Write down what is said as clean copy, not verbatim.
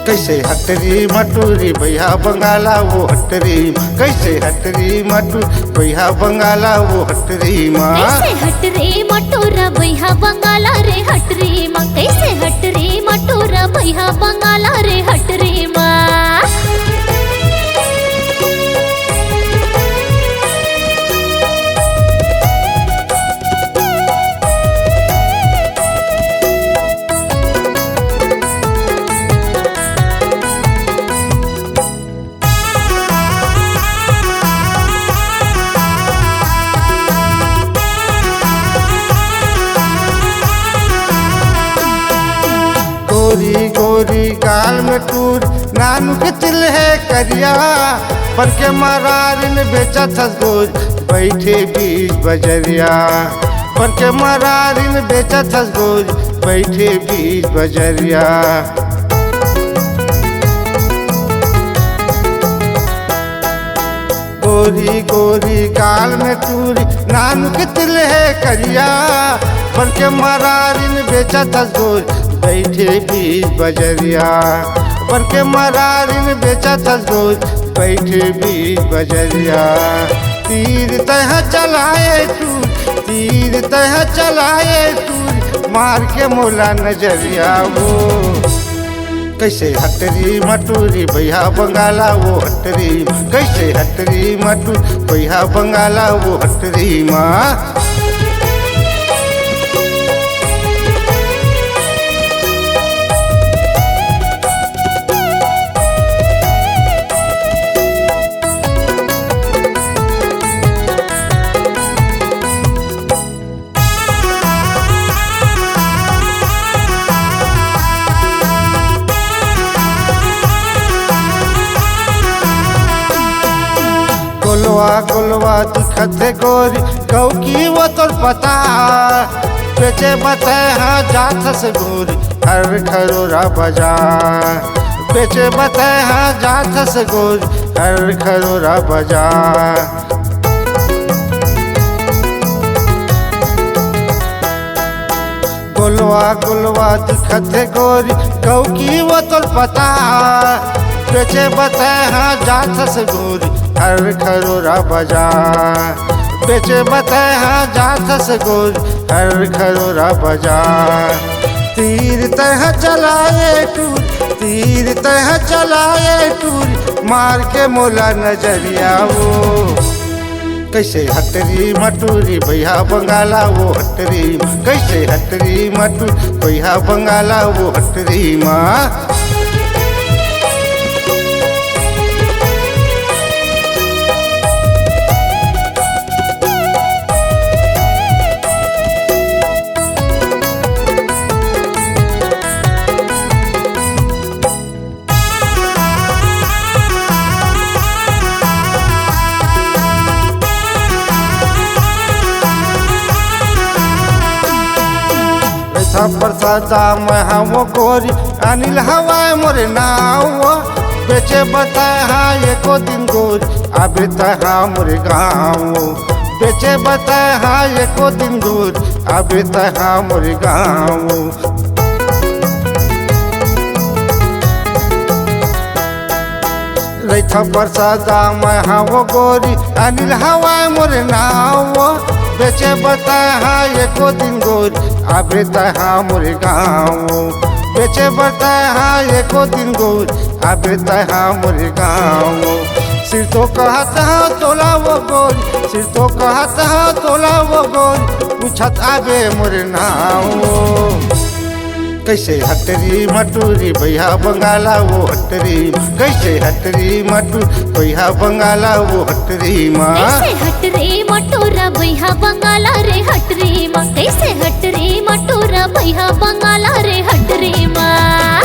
कैसे हटरी मटूरी भैया बंगाला वो हटरी, कैसे हटरी मटू भैया बंगाला वो हटरी माँ। कैसे हटरी मटूरा भैया बंगाला रे हटरी माँ, कैसे हटरी मटूरा भैया बंगाला रे हटरी माँ। गोरी गोरी गाल में टूर नानू के तिल है करिया, पर के मरारिन बेचा थसगोज बैठे बीच बजरिया, पर के मरारिन बेचा थसगोज बैठे बीच बजरिया। गोरी गोरी गाल में टूरी नानू के तिल है करिया, पर के मरारिन बेचा थसगोज बैठे बीच बजरिया, पर के मरारिन बेचा थसगोज बैठे बीच बजरिया। तीर तह चलाए टूर, तीर तह चलाए टूर, मार के मोला नजरिया वो। कैसे हटरी मटूरी भैया बंगाला वो हटरी, कैसे हटरी मटू भैया बंगाला वो हटरी माँ। गोलवा गोलवा दिखत है गोरी गौ की वो तो पता, बेचे बताए हाँ जात से गोरी हर खरोरा बाजार, बेचे बताए हाँ जात से गोरी हर खरोरा बाजार। गोलवा गोलवा दिखत है गोरी गौ की वो तो पता, बेचे बताए हाँ जात से गोरी हर खरोरा बाजार, बेचे बताए हाँ जात से गोरी हर खरोरा बाजार। तीर तह चलाए टूर, तीर तह चलाए टूर, मार के मोला नजरिया वो। कैसे हटरी मटूरी भैया बंगाला वो हटरी, कैसे हटरी मटू भैया बंगाला वो हटरी माँ। प्रसादा में हम गोरी अनिल हवाए मोरे नाव, बेचे बताए हाँ एको दिन गोरी अबे तहा मोरे गाँव, बेचे बताए हाँ एको दिन गोरी अबे तहा मोरे गाँव। रैथा प्रसादा में हम गोरी अनिल हवाए मोरे नाव, बेचे बताए हाँ एको दिन गोरी अबे तहा मोरे गाँव, बेचे बताए हाँ एको दिन गोरी अबे तहा मोरे गाँव। सिर तो कहत हाँ तोला वो गोरी, सिर तो कहत हाँ तोला वो गोरी, पूछत आबे मोरे नाव। कैसे हटरी मटूरी भैया बंगाला वो हटरी, कैसे हटरी मटू भैया बंगाला वो हटरी माँ। कैसे हटरी मटूरा भैया बंगाला रे हटरी माँ, कैसे हटरी मटूरा भैया बंगाला रे हटरी माँ।